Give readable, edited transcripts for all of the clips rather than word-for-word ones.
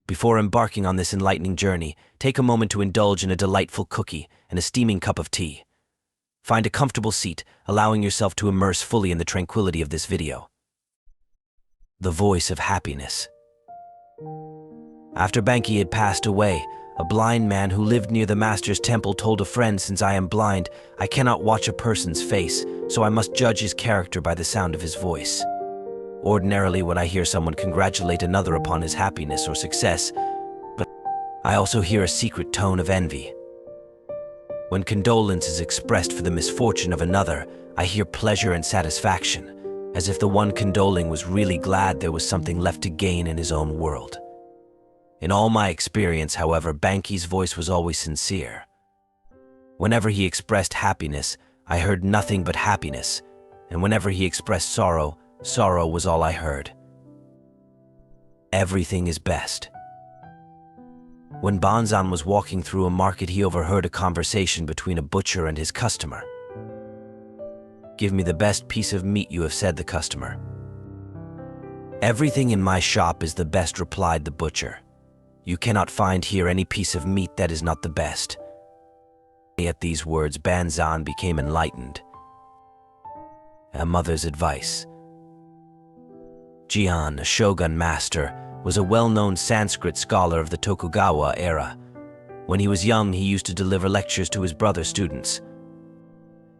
Before embarking on this enlightening journey, take a moment to indulge in a delightful cookie and a steaming cup of tea. Find a comfortable seat, allowing yourself to immerse fully in the tranquility of this video. The voice of happiness. After Banki had passed away, a blind man who lived near the master's temple told a friend, "Since I am blind, I cannot watch a person's face, so I must judge his character by the sound of his voice. Ordinarily, when I hear someone congratulate another upon his happiness or success, but I also hear a secret tone of envy. When condolence is expressed for the misfortune of another, I hear pleasure and satisfaction, as if the one condoling was really glad there was something left to gain in his own world." In all my experience, however, Banki's voice was always sincere. Whenever he expressed happiness, I heard nothing but happiness, and whenever he expressed sorrow, sorrow was all I heard. Everything is best. When Banzan was walking through a market, he overheard a conversation between a butcher and his customer. "Give me the best piece of meat you have," said the customer. "Everything in my shop is the best," replied the butcher. "You cannot find here any piece of meat that is not the best." At these words, Banzan became enlightened. A mother's advice. Jian, a shogun master, was a well-known Sanskrit scholar of the Tokugawa era. When he was young, he used to deliver lectures to his brother students.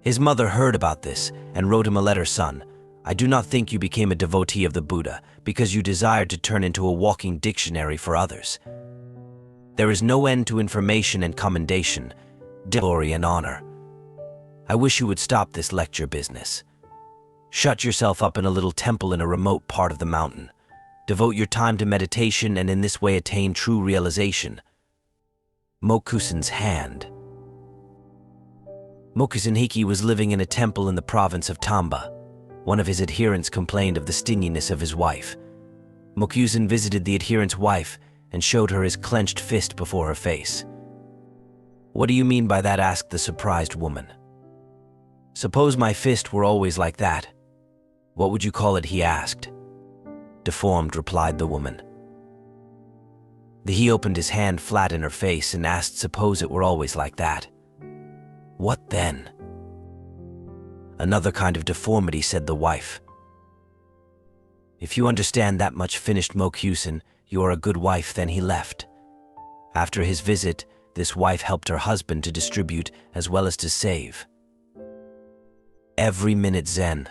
His mother heard about this and wrote him a letter. "Son, I do not think you became a devotee of the Buddha because you desired to turn into a walking dictionary for others. There is no end to information and commendation, glory and honor. I wish you would stop this lecture business. Shut yourself up in a little temple in a remote part of the mountain. Devote your time to meditation and in this way attain true realization." Mokusen's hand. Mokusen Hiki was living in a temple in the province of Tamba. One of his adherents complained of the stinginess of his wife. Mokusen visited the adherent's wife and showed her his clenched fist before her face. "What do you mean by that?" asked the surprised woman. "Suppose my fist were always like that. What would you call it?" he asked. "Deformed," replied the woman. He opened his hand flat in her face and asked, "Suppose it were always like that. What then?" "Another kind of deformity," said the wife. "If you understand that much," finished Mokusen, "you are a good wife." Then he left. After his visit, this wife helped her husband to distribute as well as to save. Every Minute Zen.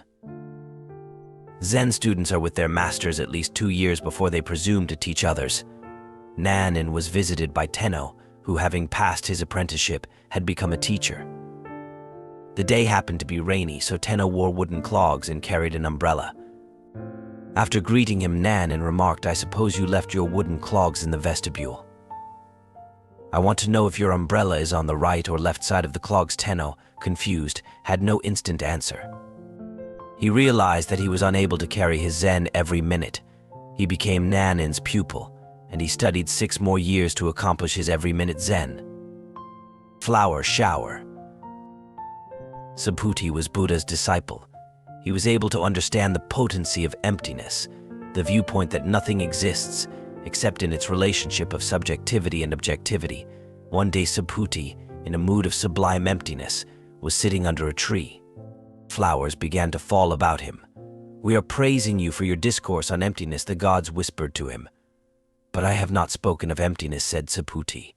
Zen students are with their masters at least 2 years before they presume to teach others. Nanin was visited by Tenno, who, having passed his apprenticeship, had become a teacher. The day happened to be rainy, so Tenno wore wooden clogs and carried an umbrella. After greeting him, Nanin remarked, "I suppose you left your wooden clogs in the vestibule. I want to know if your umbrella is on the right or left side of the clogs." Tenno, confused, had no instant answer. He realized that he was unable to carry his Zen every minute. He became Nanin's pupil, and he studied 6 more years to accomplish his every minute Zen. Flower shower. Subhuti was Buddha's disciple. He was able to understand the potency of emptiness, the viewpoint that nothing exists except in its relationship of subjectivity and objectivity. One day Subhuti, in a mood of sublime emptiness, was sitting under a tree. Flowers began to fall about him. "We are praising you for your discourse on emptiness," the gods whispered to him. "But I have not spoken of emptiness," said Subhuti.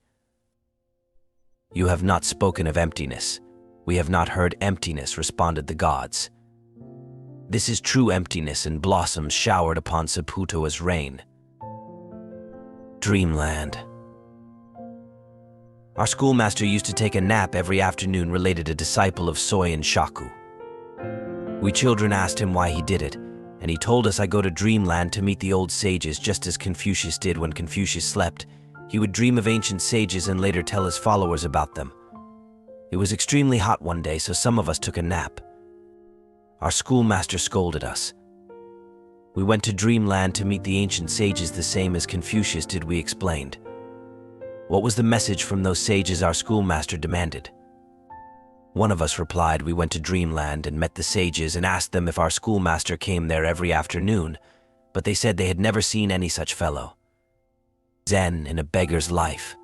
"You have not spoken of emptiness. We have not heard emptiness," responded the gods. This is true emptiness, and blossoms showered upon Subhuti as rain. Dreamland. Our schoolmaster used to take a nap every afternoon, related a disciple of Soyen Shaku. We children asked him why he did it, and he told us, "I go to Dreamland to meet the old sages, just as Confucius did when Confucius slept. He would dream of ancient sages and later tell his followers about them. It was extremely hot one day, so some of us took a nap. Our schoolmaster scolded us. We went to Dreamland to meet the ancient sages the same as Confucius did," we explained. "What was the message from those sages?" our schoolmaster demanded. One of us replied, "We went to Dreamland and met the sages and asked them if our schoolmaster came there every afternoon, but they said they had never seen any such fellow." Zen in a beggar's life.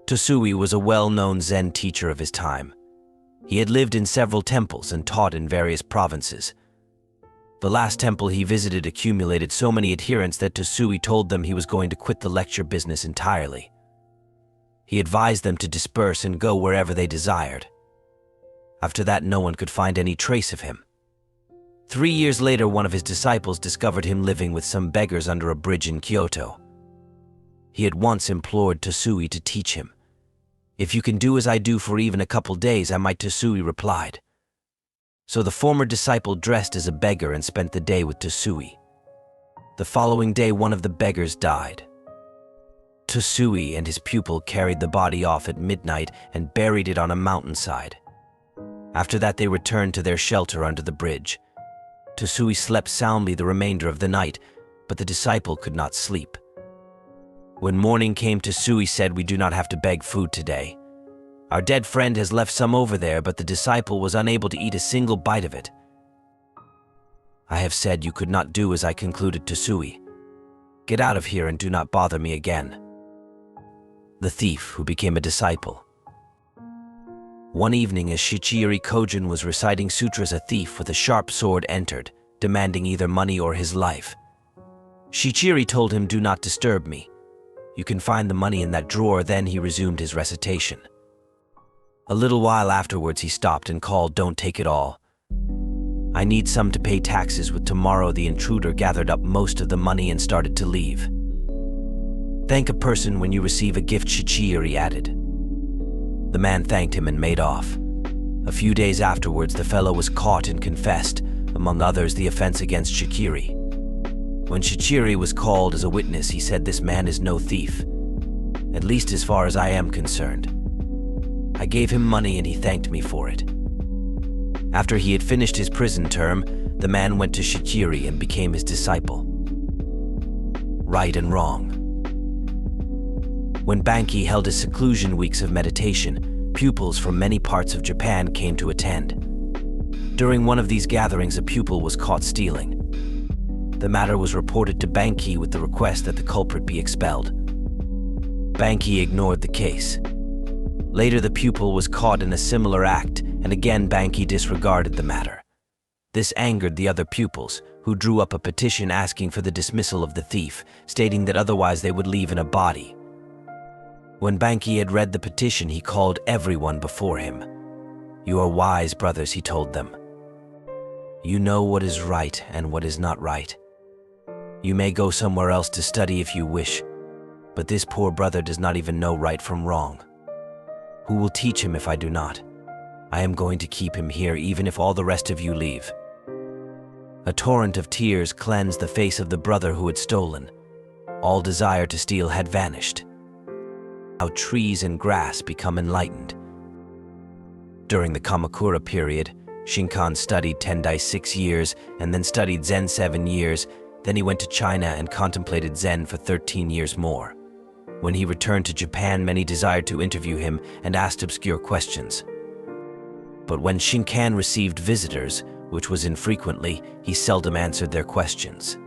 Tosui was a well-known Zen teacher of his time. He had lived in several temples and taught in various provinces. The last temple he visited accumulated so many adherents that Tosui told them he was going to quit the lecture business entirely. He advised them to disperse and go wherever they desired. After that, no one could find any trace of him. 3 years later, one of his disciples discovered him living with some beggars under a bridge in Kyoto. He had once implored Tosui to teach him. "If you can do as I do for even a couple days, I might," Tosui replied. So the former disciple dressed as a beggar and spent the day with Tosui. The following day, one of the beggars died. Tosui and his pupil carried the body off at midnight and buried it on a mountainside. After that, they returned to their shelter under the bridge. Tosui slept soundly the remainder of the night, but the disciple could not sleep. When morning came, Tosui said, "We do not have to beg food today. Our dead friend has left some over there," but the disciple was unable to eat a single bite of it. "I have said you could not do as I concluded, Tosui. Get out of here and do not bother me again." The thief who became a disciple. One evening, as Shichiri Kojin was reciting sutras, a thief with a sharp sword entered, demanding either money or his life. Shichiri told him, "Do not disturb me. You can find the money in that drawer." Then he resumed his recitation. A little while afterwards, he stopped and called, "Don't take it all. I need some to pay taxes with tomorrow." The intruder gathered up most of the money and started to leave. "Thank a person when you receive a gift," Shichiri added. The man thanked him and made off. A few days afterwards, the fellow was caught and confessed, among others, the offense against Shichiri. When Shichiri was called as a witness, he said, "This man is no thief, at least as far as I am concerned. I gave him money and he thanked me for it." After he had finished his prison term, the man went to Shichiri and became his disciple. Right and wrong. When Banki held his seclusion weeks of meditation, pupils from many parts of Japan came to attend. During one of these gatherings, a pupil was caught stealing. The matter was reported to Banki with the request that the culprit be expelled. Banki ignored the case. Later, the pupil was caught in a similar act, and again Banki disregarded the matter. This angered the other pupils, who drew up a petition asking for the dismissal of the thief, stating that otherwise they would leave in a body. When Banki had read the petition, he called everyone before him. "You are wise brothers," he told them. "You know what is right and what is not right. You may go somewhere else to study if you wish, but this poor brother does not even know right from wrong. Who will teach him if I do not? I am going to keep him here even if all the rest of you leave." A torrent of tears cleansed the face of the brother who had stolen. All desire to steal had vanished. How trees and grass become enlightened. During the Kamakura period, Shinkan studied Tendai 6 years and then studied Zen 7 years. Then he went to China and contemplated Zen for 13 years more. When he returned to Japan, many desired to interview him and asked obscure questions. But when Shinkan received visitors, which was infrequently, he seldom answered their questions.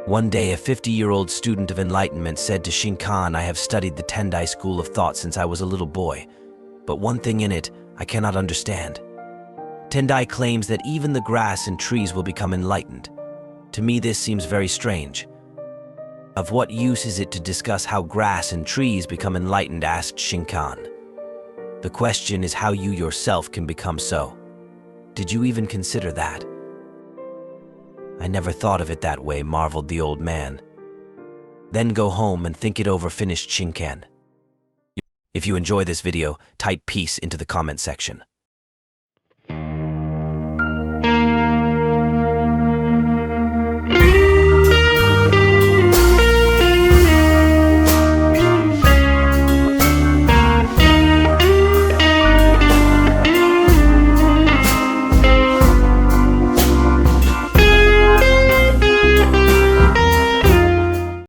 One day, a 50-year-old student of enlightenment said to Shinkan, "I have studied the Tendai school of thought since I was a little boy, but one thing in it I cannot understand. Tendai claims that even the grass and trees will become enlightened. To me, this seems very strange. Of what use is it to discuss how grass and trees become enlightened?" asked Shinkan. "The question is how you yourself can become so. Did you even consider that?" "I never thought of it that way," marveled the old man. "Then go home and think it over," finished Shinkan. If you enjoy this video, type peace into the comment section.